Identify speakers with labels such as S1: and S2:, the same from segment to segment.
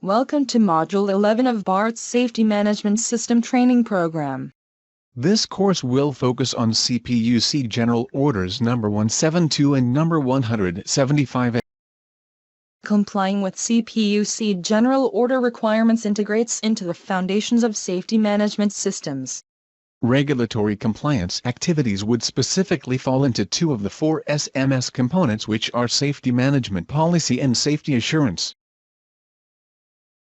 S1: Welcome to Module 11 of BART's Safety Management System Training Program.
S2: This course will focus on CPUC General Orders number 172 and number 175.
S1: Complying with CPUC General Order requirements integrates into the foundations of safety management systems.
S2: Regulatory compliance activities would specifically fall into two of the four SMS components, which are Safety Management Policy and Safety Assurance.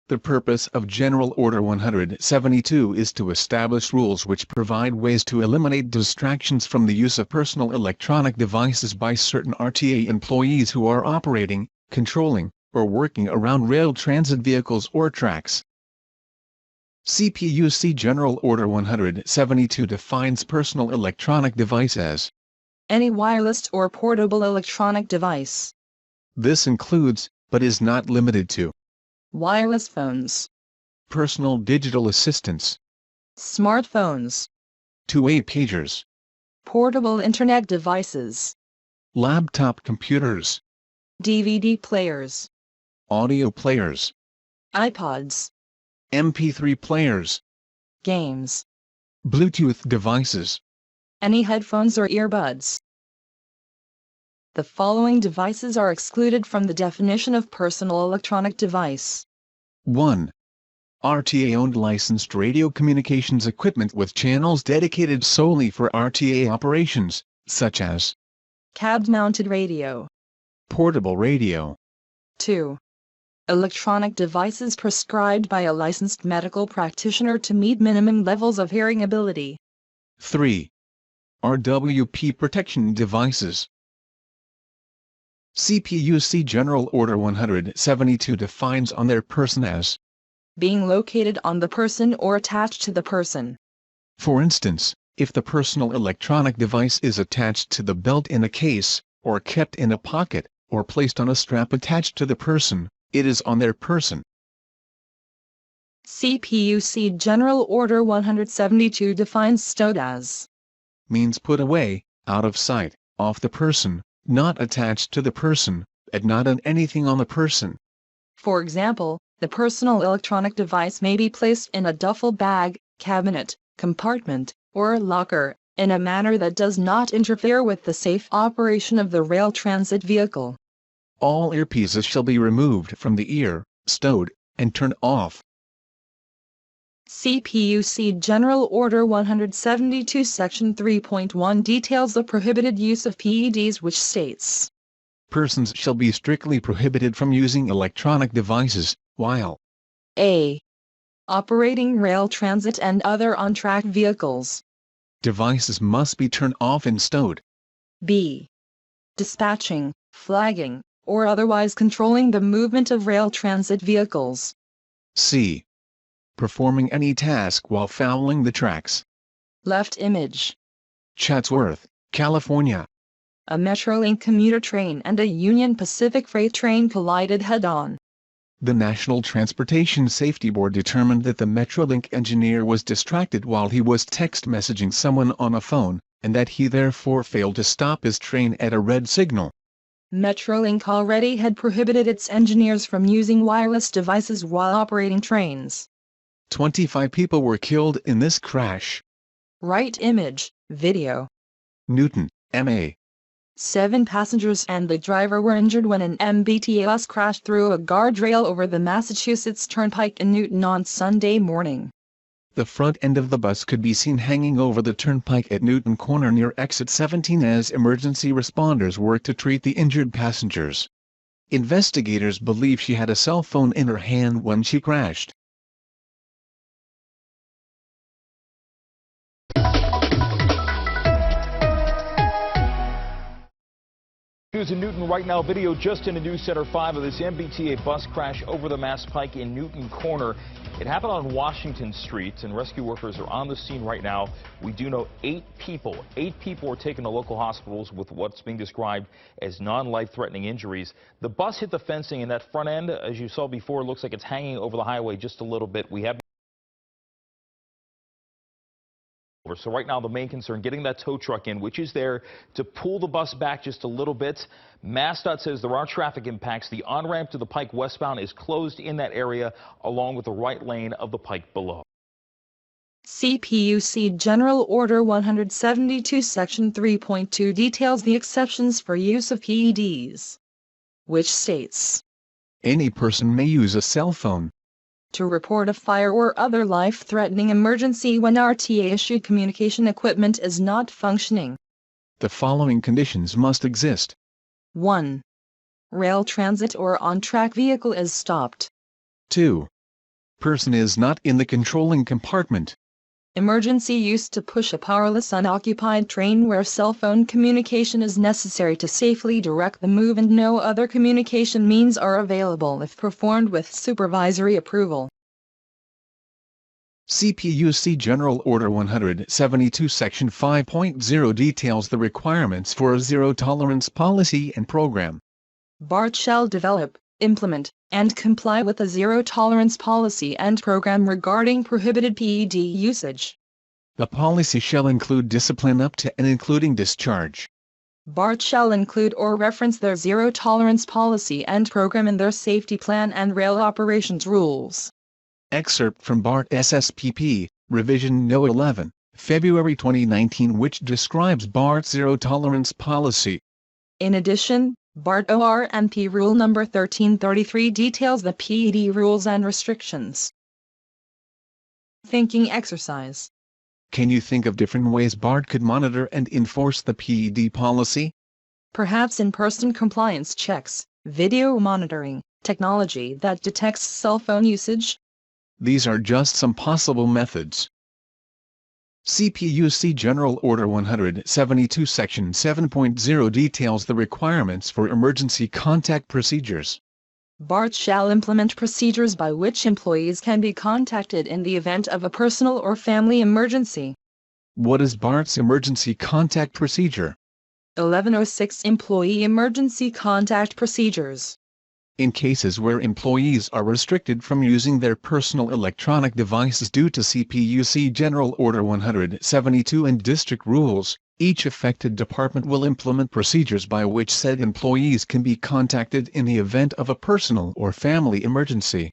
S2: The purpose of General Order 172 is to establish rules which provide ways to eliminate distractions from the use of personal electronic devices by certain RTA employees who are operating, controlling, or working around rail transit vehicles or tracks. CPUC General Order 172 defines personal electronic device as
S1: any wireless or portable electronic device.
S2: This includes, but is not limited to,
S1: wireless phones,
S2: personal digital assistants,
S1: smartphones,
S2: two-way pagers,
S1: portable internet devices,
S2: laptop computers,
S1: DVD players,
S2: audio players,
S1: iPods,
S2: MP3 players,
S1: games,
S2: Bluetooth devices,
S1: any headphones or earbuds. The following devices are excluded from the definition of personal electronic device.
S2: 1. RTA-owned licensed radio communications equipment with channels dedicated solely for RTA operations, such as
S1: cab-mounted radio,
S2: portable radio.
S1: 2. Electronic devices prescribed by a licensed medical practitioner to meet minimum levels of hearing ability.
S2: 3. RWP protection devices. CPUC General Order 172 defines on their person as
S1: being located on the person or attached to the person.
S2: For instance, if the personal electronic device is attached to the belt in a case, or kept in a pocket, or placed on a strap attached to the person, it is on their person.
S1: CPUC General Order 172 defines stowed as
S2: means put away, out of sight, off the person, not attached to the person, and not on anything on the person.
S1: For example, the personal electronic device may be placed in a duffel bag, cabinet, compartment, or locker, in a manner that does not interfere with the safe operation of the rail transit vehicle.
S2: All earpieces shall be removed from the ear, stowed, and turned off.
S1: CPUC General Order 172 Section 3.1 details the prohibited use of PEDs, which states,
S2: persons shall be strictly prohibited from using electronic devices, while
S1: a. operating rail transit and other on-track vehicles.
S2: Devices must be turned off and stowed.
S1: b. dispatching, flagging, or otherwise controlling the movement of rail transit vehicles.
S2: c. performing any task while fouling the tracks.
S1: Left image.
S2: Chatsworth, California.
S1: A Metrolink commuter train and a Union Pacific freight train collided head-on.
S2: The National Transportation Safety Board determined that the Metrolink engineer was distracted while he was text messaging someone on a phone, and that he therefore failed to stop his train at a red signal.
S1: Metrolink already had prohibited its engineers from using wireless devices while operating trains.
S2: 25 people were killed in this crash.
S1: Right image, video.
S2: Newton, MA.
S1: 7 passengers and the driver were injured when an MBTA bus crashed through a guardrail over the Massachusetts Turnpike in Newton on Sunday morning.
S2: The front end of the bus could be seen hanging over the turnpike at Newton Corner near exit 17 as emergency responders worked to treat the injured passengers. Investigators believe she had a cell phone in her hand when she crashed.
S3: News in Newton right now. Video just in the News Center 5 of this MBTA bus crash over the Mass Pike in Newton Corner. It happened on Washington Street, and rescue workers are on the scene right now. We do know 8 people were taken to local hospitals with what's being described as non-life-threatening injuries. The bus hit the fencing, and that front end, as you saw before, looks like it's hanging over the highway just a little bit. We have over. So right now the main concern, getting that tow truck in, which is there to pull the bus back just a little bit. MassDOT says there are traffic impacts. The on-ramp to the Pike westbound is closed in that area, along with the right lane of the Pike below.
S1: CPUC General Order 172 Section 3.2 details the exceptions for use of PEDs, which states,
S2: any person may use a cell phone
S1: to report a fire or other life-threatening emergency when RTA-issued communication equipment is not functioning.
S2: The following conditions must exist.
S1: 1. Rail transit or on-track vehicle is stopped.
S2: 2. Person is not in the controlling compartment.
S1: Emergency use to push a powerless unoccupied train where cell phone communication is necessary to safely direct the move and no other communication means are available if performed with supervisory approval.
S2: CPUC General Order 172 Section 5.0 details the requirements for a zero-tolerance policy and program.
S1: BART shall develop, implement, and comply with a zero-tolerance policy and program regarding prohibited PED usage.
S2: The policy shall include discipline up to and including discharge.
S1: BART shall include or reference their zero-tolerance policy and program in their safety plan and rail operations rules.
S2: Excerpt from BART SSPP, Revision No. 11, February 2019, which describes BART's zero-tolerance policy.
S1: In addition, BART ORMP Rule No. 1333 details the PED rules and restrictions. Thinking exercise.
S2: Can you think of different ways BART could monitor and enforce the PED policy?
S1: Perhaps in-person compliance checks, video monitoring, technology that detects cell phone usage.
S2: These are just some possible methods. CPUC General Order 172 Section 7.0 details the requirements for emergency contact procedures.
S1: BART shall implement procedures by which employees can be contacted in the event of a personal or family emergency.
S2: What is BART's emergency contact procedure?
S1: 1106 Employee Emergency Contact Procedures.
S2: In cases where employees are restricted from using their personal electronic devices due to CPUC General Order 172 and district rules, each affected department will implement procedures by which said employees can be contacted in the event of a personal or family emergency.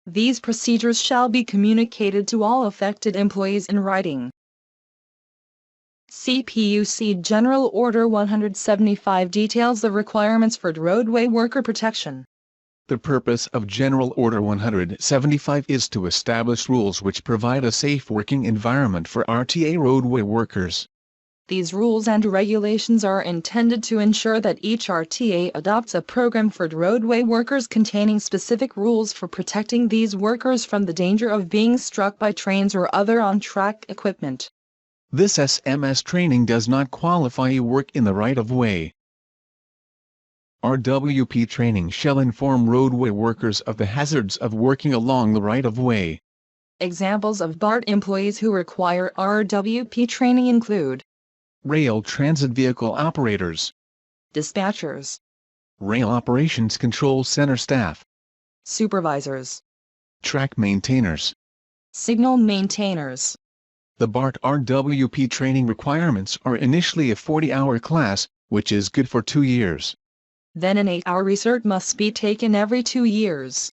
S1: These procedures shall be communicated to all affected employees in writing. CPUC General Order 175 details the requirements for roadway worker protection.
S2: The purpose of General Order 175 is to establish rules which provide a safe working environment for RTA roadway workers.
S1: These rules and regulations are intended to ensure that each RTA adopts a program for roadway workers containing specific rules for protecting these workers from the danger of being struck by trains or other on-track equipment.
S2: This SMS training does not qualify you work in the right-of-way. RWP training shall inform roadway workers of the hazards of working along the right-of-way.
S1: Examples of BART employees who require RWP training include
S2: rail transit vehicle operators,
S1: dispatchers,
S2: rail operations control center staff,
S1: supervisors,
S2: track maintainers,
S1: signal maintainers.
S2: The BART RWP training requirements are initially a 40-hour class, which is good for 2 years.
S1: Then an 8-hour recert must be taken every 2 years.